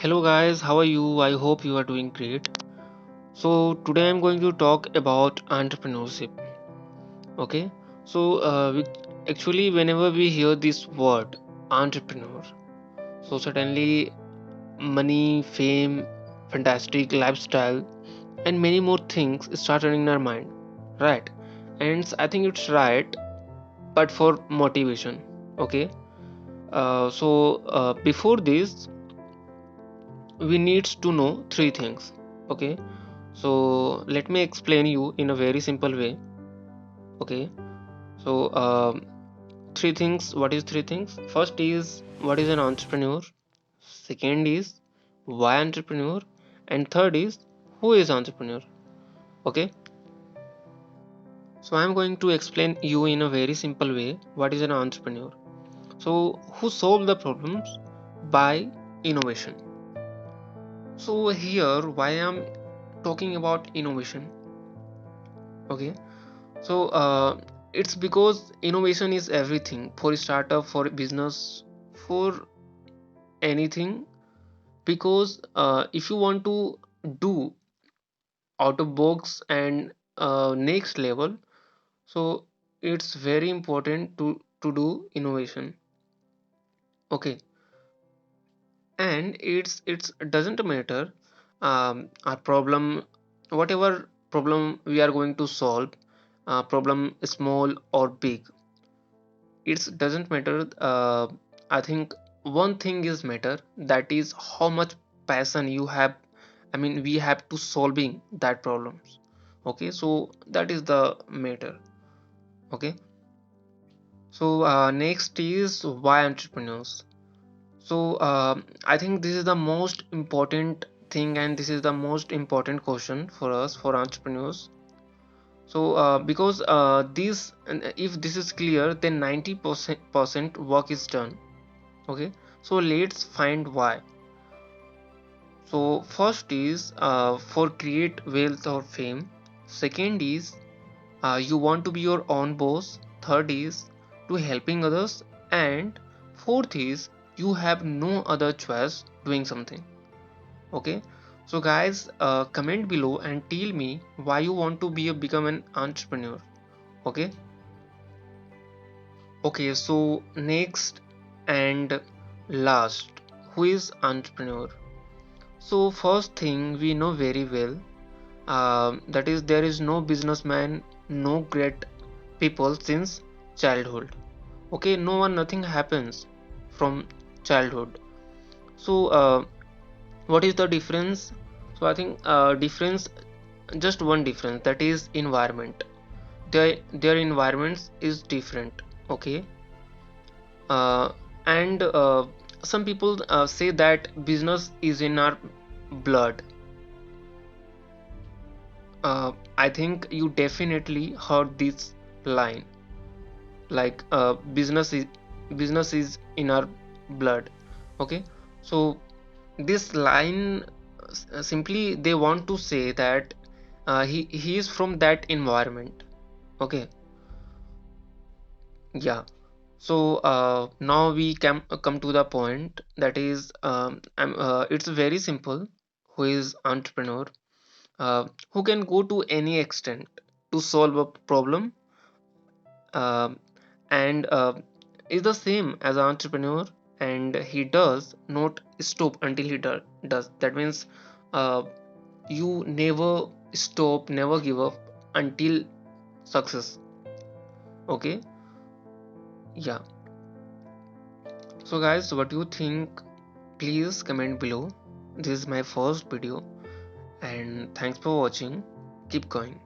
Hello guys, how are you? I hope you are doing great. So today I'm going to talk about entrepreneurship. Okay, so actually whenever we hear this word entrepreneur, so suddenly money, fame, fantastic lifestyle, and many more things start running in our mind, right? And I think it's right, but for motivation. Okay, before this, we need to know three things. Okay, so let me explain you in a very simple way. Okay, so three things. What is three things? First is what is an entrepreneur. Second is why entrepreneur, and third is who is entrepreneur. Okay, so I am going to explain you in a very simple way what is an entrepreneur. So who solve the problems by innovation. So here why I am talking about innovation. Okay, so it's because innovation is everything for a startup, for a business, for anything. Because if you want to do out of box and next level, so it's very important to do innovation. Okay, and it's doesn't matter our problem, whatever problem we are going to solve, problem small or big, it doesn't matter. I think one thing is matter, that is how much passion you have. I mean, we have to solving that problems. Okay, so that is the matter. Okay, so next is why entrepreneurs. So I think this is the most important thing, and this is the most important question for us, for entrepreneurs. So because this and if this is clear, then 90% work is done. Okay, so let's find why. So first is for create wealth or fame. Second is you want to be your own boss. Third is to helping others. And fourth is you have no other choice doing something. Okay, so guys, comment below and tell me why you want to become an entrepreneur. Okay, okay, so next and last, who is entrepreneur? So first thing we know very well, that is there is no businessman, no great people since childhood. Okay, no one, nothing happens from childhood. So what is the difference? So I think difference, just one difference, that is environment. Their environments is different. Okay, uh, and some people say that business is in our blood. I think you definitely heard this line, like business is in our blood. Okay, so this line simply they want to say that he is from that environment. Okay, yeah. So now we can come to the point, that is it's very simple. Who is entrepreneur? Who can go to any extent to solve a problem, um, and is the same as an entrepreneur, and he does not stop until does. That means uh, you never stop, never give up until success. Okay, yeah. So guys, what do you think? Please comment below. This is my first video, and thanks for watching. Keep going.